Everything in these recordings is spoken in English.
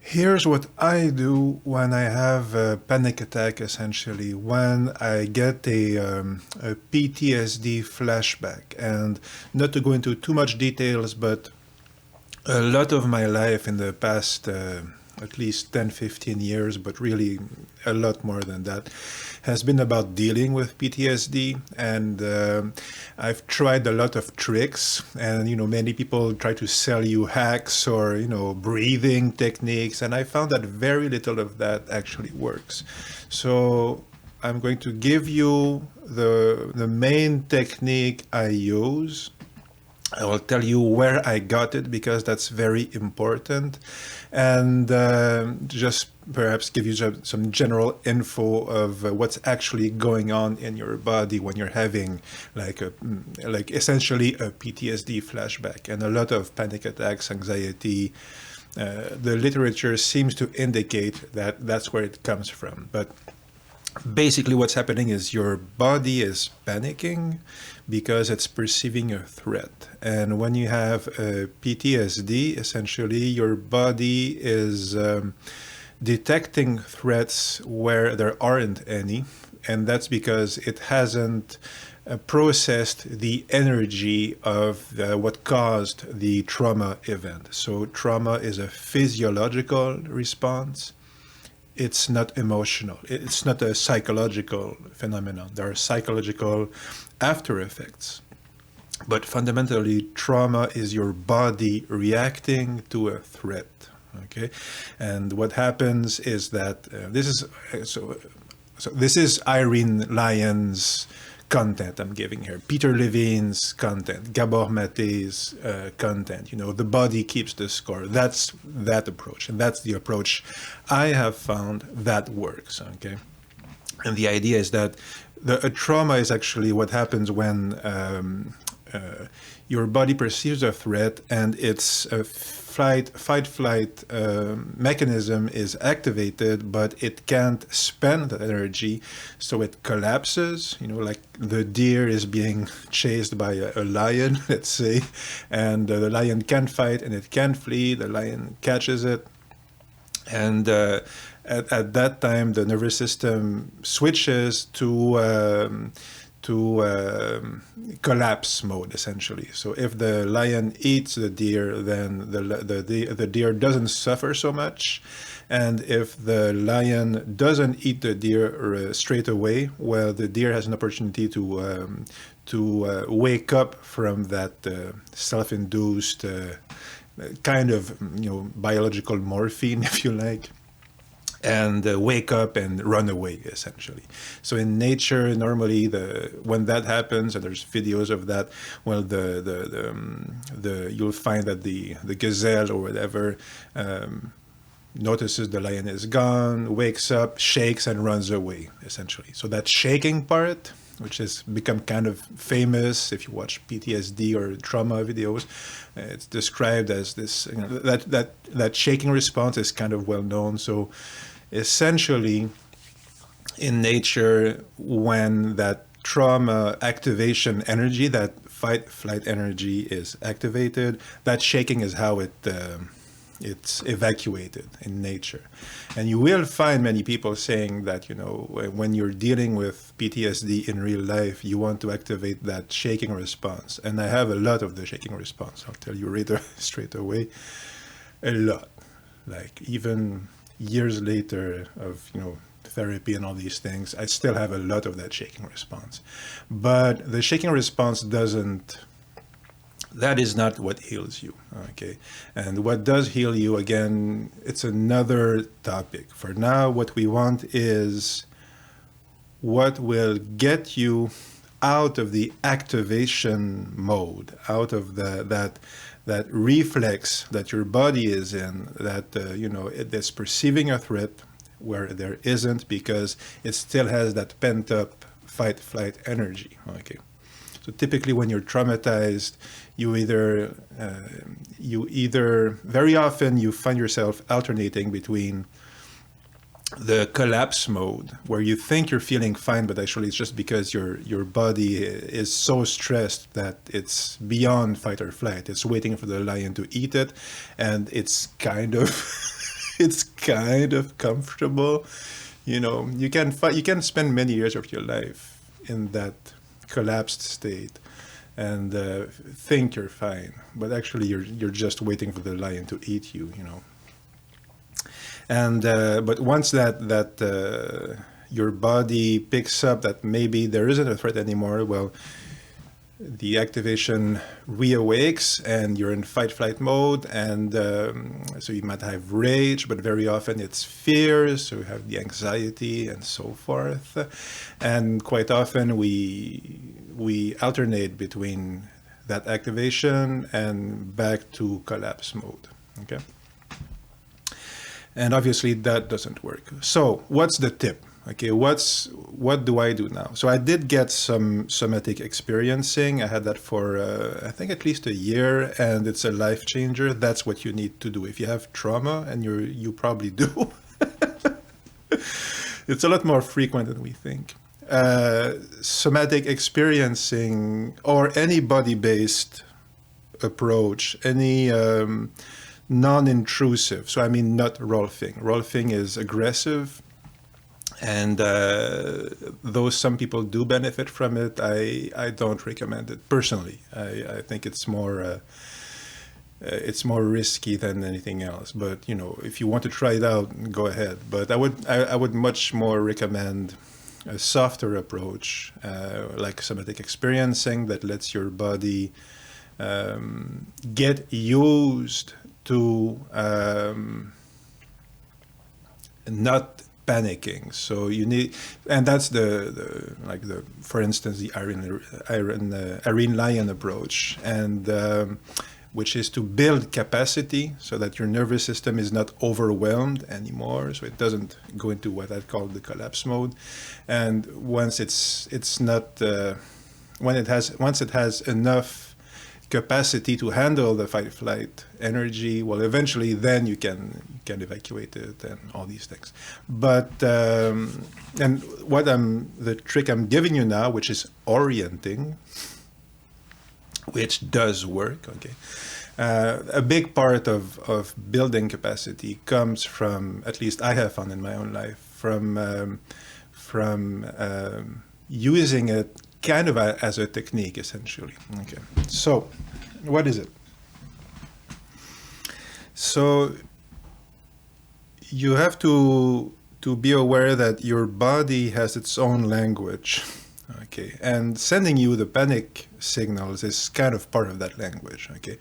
Here's what I do when I have a panic attack, essentially, when I get a PTSD flashback. And not to go into too much details, but a lot of my life in the past at least 10, 15 years, but really a lot more than that, has been about dealing with PTSD. And I've tried a lot of tricks, and many people try to sell you hacks or breathing techniques, and I found that very little of that actually works. So I'm going to give you the main technique I use. I will tell you where I got it because that's very important, and just perhaps give you some general info of what's actually going on in your body when you're having like essentially a PTSD flashback and a lot of panic attacks, anxiety. The literature seems to indicate that that's where it comes from, but basically what's happening is your body is panicking because it's perceiving a threat. And when you have a PTSD, essentially your body is detecting threats where there aren't any, and that's because it hasn't processed the energy of what caused the trauma event. So trauma is a physiological response. It's not emotional. It's not a psychological phenomenon. There are psychological after effects. But fundamentally, trauma is your body reacting to a threat. Okay, and what happens is that this is Irene Lyon's content I'm giving here, Peter Levine's content, Gabor Mate's content. The body keeps the score. That's that approach, and that's the approach I have found that works. Okay, and the idea is that a trauma is actually what happens when your body perceives a threat and its fight-flight mechanism is activated, but it can't spend that energy, so it collapses. Like the deer is being chased by a lion, let's say, and the lion can't fight and it can't flee. The lion catches it, and at that time, the nervous system switches to collapse mode, essentially. So if the lion eats the deer, then the deer doesn't suffer so much. And if the lion doesn't eat the deer straight away, well, the deer has an opportunity to wake up from that self-induced kind of biological morphine, if you like, and wake up and run away, essentially. So in nature, normally, when that happens, and there's videos of that, well, you'll find that the gazelle or whatever notices the lion is gone, wakes up, shakes, and runs away, essentially. So that shaking part, which has become kind of famous if you watch PTSD or trauma videos, it's described as this, that shaking response is kind of well known. So essentially, in nature, when that trauma activation energy, that fight-flight energy is activated, that shaking is how it's evacuated in nature. And you will find many people saying that, when you're dealing with PTSD in real life, you want to activate that shaking response. And I have a lot of the shaking response. I'll tell you straight away, a lot. Like even years later of, therapy and all these things, I still have a lot of that shaking response. But the shaking response that is not what heals you, okay? And what does heal you, again, it's another topic. For now, what we want is what will get you out of the activation mode, out of that reflex that your body is in, that, it's perceiving a threat where there isn't, because it still has that pent-up fight-flight energy, okay? So typically when you're traumatized, you either very often you find yourself alternating between the collapse mode, where you think you're feeling fine, but actually it's just because your body is so stressed that it's beyond fight or flight. It's waiting for the lion to eat it, and it's kind of it's kind of comfortable. You know, you can spend many years of your life in that collapsed state and think you're fine, but actually you're just waiting for the lion to eat you. You know, and but once that your body picks up that maybe there isn't a threat anymore, well, the activation reawakes and you're in fight flight mode, and so you might have rage, but very often it's fear, so you have the anxiety and so forth, and quite often we alternate between that activation and back to collapse mode. Okay, and obviously that doesn't work. So what's the tip? Okay, what do I do now? So I did get some somatic experiencing. I had that for I think at least a year, and it's a life changer. That's what you need to do if you have trauma, and you probably do. It's a lot more frequent than we think. Somatic experiencing or any body-based approach, any non-intrusive. So I mean not rolfing. Rolfing is aggressive. And though some people do benefit from it, I don't recommend it personally. I think it's more risky than anything else. But you know, if you want to try it out, go ahead. But I would much more recommend a softer approach, like somatic experiencing, that lets your body get used to not panicking. So you need, and that's the like the, for instance, the Aryan lion approach, and which is to build capacity so that your nervous system is not overwhelmed anymore, so it doesn't go into what I call the collapse mode. And once it's not once it has enough capacity to handle the fight flight energy, well, eventually then you can evacuate it and all these things. But and the trick I'm giving you now, which is orienting, which does work. Okay, a big part of building capacity comes from, at least I have found in my own life, from using it kind of as a technique, essentially. Okay, so what is it? So you have to be aware that your body has its own language. Okay, and sending you the panic signals is kind of part of that language. Okay,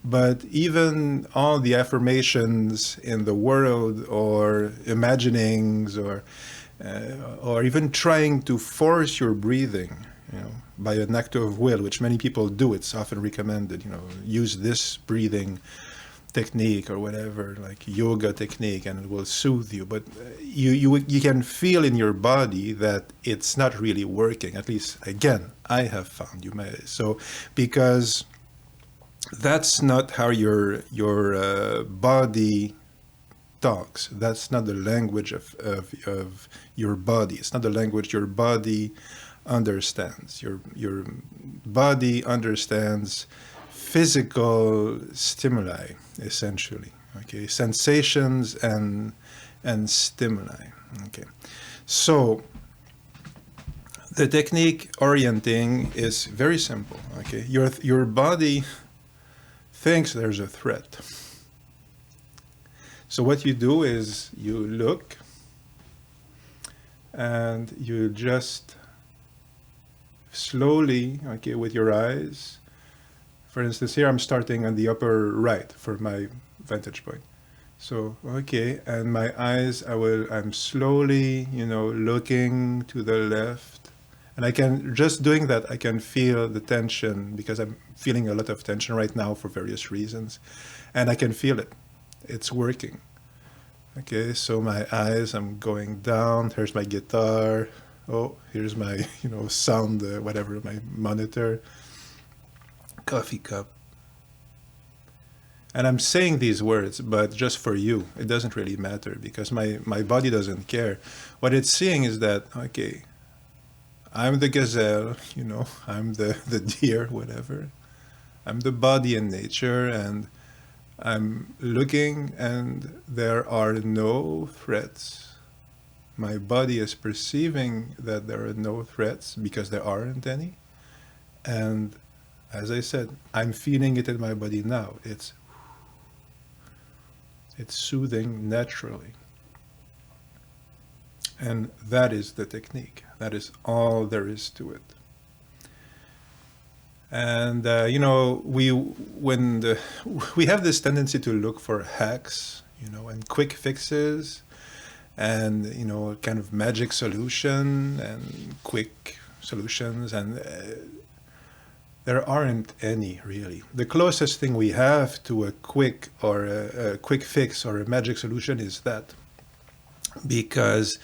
but even all the affirmations in the world, or imaginings, or even trying to force your breathing, you know, by an act of will, which many people do. It's often recommended, you know, use this breathing technique or whatever, like yoga technique, and it will soothe you. But you can feel in your body that it's not really working. At least, again, I have found you may. So because that's not how your body talks. That's not the language of your body. It's not the language your body understands. Your body understands physical stimuli, essentially. Okay, sensations and stimuli. Okay, so the technique orienting is very simple. Okay, your body thinks there's a threat. So what you do is you look and you just slowly, okay, with your eyes. For instance, here I'm starting on the upper right for my vantage point. So, okay, and my eyes, I'm slowly, you know, looking to the left. And I can, just doing that, I can feel the tension, because I'm feeling a lot of tension right now for various reasons. And I can feel it. It's working. Okay, so my eyes, I'm going down. Here's my guitar. Oh, here's my, you know, sound, whatever, my monitor. Coffee cup. And I'm saying these words, but just for you. It doesn't really matter, because my body doesn't care. What it's seeing is that, okay, I'm the gazelle, you know, I'm the deer, whatever. I'm the body in nature, and I'm looking and there are no threats. My body is perceiving that there are no threats because there aren't any. And as I said, I'm feeling it in my body now. It's soothing naturally. And that is the technique. That is all there is to it. And we have this tendency to look for hacks, and quick fixes, and kind of magic solution and quick solutions, and there aren't any really. The closest thing we have to a quick fix or a magic solution is that, because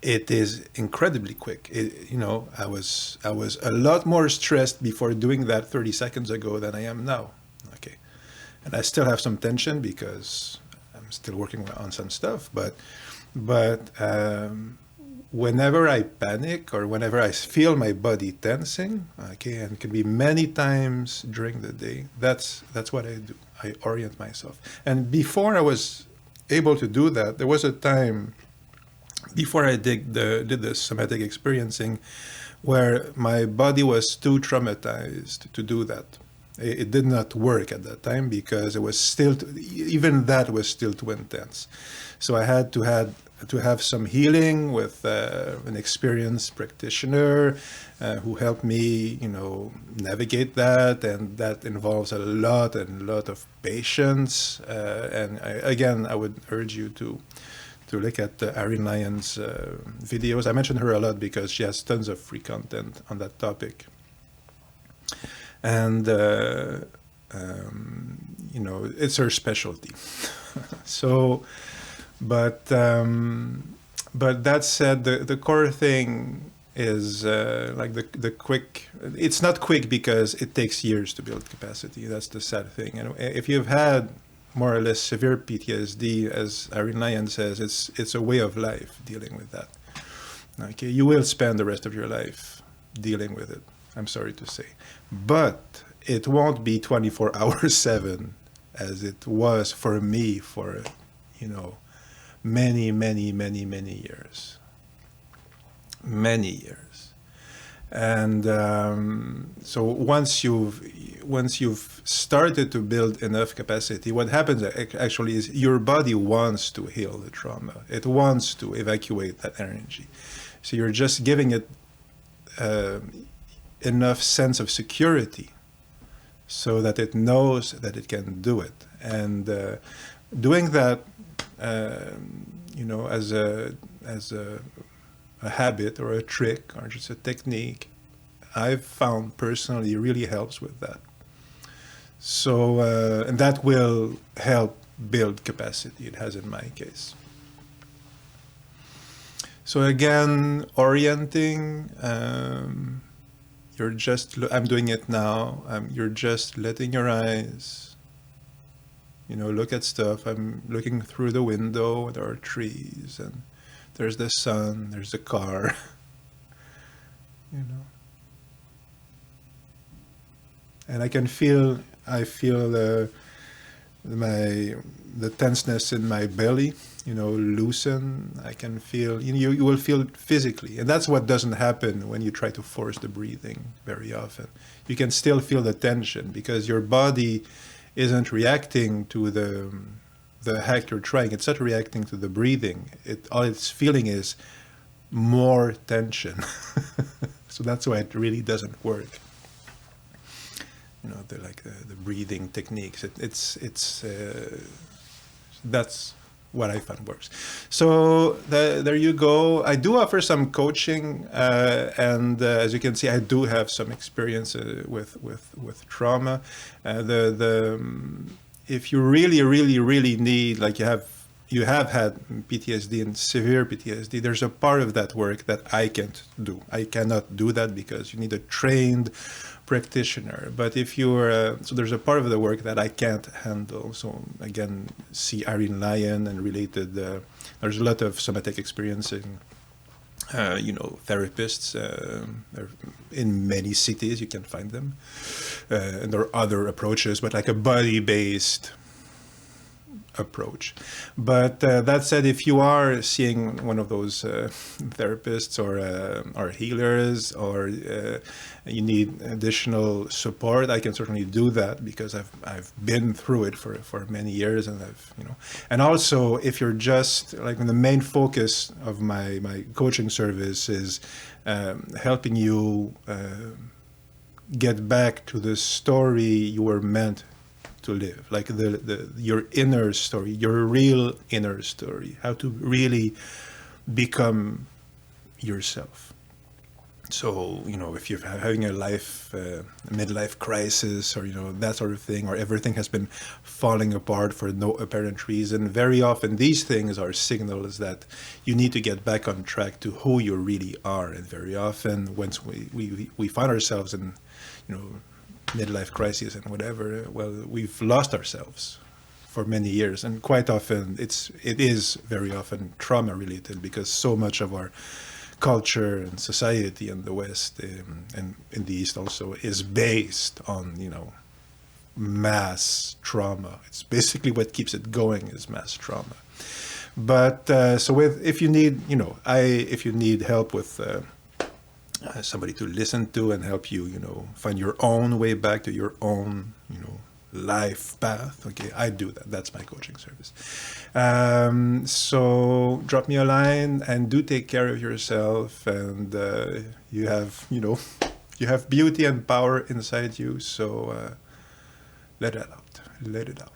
it is incredibly quick. I was a lot more stressed before doing that 30 seconds ago than I am now. Okay, and I still have some tension because I'm still working on some stuff. But whenever I panic or whenever I feel my body tensing, okay, and it can be many times during the day, that's what I do. I orient myself. And before I was able to do that, there was a time before I did the somatic experiencing where my body was too traumatized to do that. It did not work at that time because it was still, even that was still too intense. So I had to have some healing with an experienced practitioner who helped me, navigate that, and that involves a lot of patience. And I would urge you to look at Erin Lyon's videos. I mention her a lot because she has tons of free content on that topic. And, it's her specialty. So, but that said, the core thing is like the quick. It's not quick because it takes years to build capacity. That's the sad thing. And if you've had more or less severe PTSD, as Erin Lyon says, it's a way of life dealing with that. Okay, you will spend the rest of your life dealing with it, I'm sorry to say. But it won't be 24 hours 7 as it was for me for, many years. Many years. And so once you've started to build enough capacity, what happens actually is your body wants to heal the trauma. It wants to evacuate that energy. So you're just giving it enough sense of security so that it knows that it can do it. And doing that, as a habit or a trick or just a technique, I've found personally really helps with that. So, and that will help build capacity. It has in my case. So again, orienting, I'm doing it now. You're just letting your eyes, look at stuff. I'm looking through the window, there are trees and there's the sun, there's the car, And I feel the tenseness in my belly, loosen. I can feel, you will feel physically. And that's what doesn't happen when you try to force the breathing very often. You can still feel the tension because your body isn't reacting to the hack you're trying. It's not reacting to the breathing. All it's feeling is more tension. So that's why it really doesn't work. The breathing techniques. That's what I found works. So there you go. I do offer some coaching, and as you can see, I do have some experience with trauma. If you really need, like you have had PTSD and severe PTSD, there's a part of that work that I can't do. I cannot do that because you need a trained practitioner. But if you're, so there's a part of the work that I can't handle. So again, see Erin Lyon and related, there's a lot of somatic experiencing, therapists in many cities, you can find them. And there are other approaches, but like a body-based approach. But that said, if you are seeing one of those therapists or healers, or you need additional support, I can certainly do that, because I've been through it for many years, and and also, if you're just like, the main focus of my coaching service is helping you get back to the story you were meant to live, like your inner story, your real inner story, how to really become yourself. So, if you're having a midlife crisis, or, that sort of thing, or everything has been falling apart for no apparent reason, very often these things are signals that you need to get back on track to who you really are. And very often, once we find ourselves in, midlife crisis and whatever, well, we've lost ourselves for many years. And quite often, it is very often trauma related, because so much of our culture and society in the West, and in the East also, is based on, mass trauma. It's basically what keeps it going, is mass trauma. But if you need help with somebody to listen to and help you, find your own way back to your own, life path. Okay, I do that. That's my coaching service. So drop me a line, and do take care of yourself. And you have, you have beauty and power inside you. So let it out. Let it out.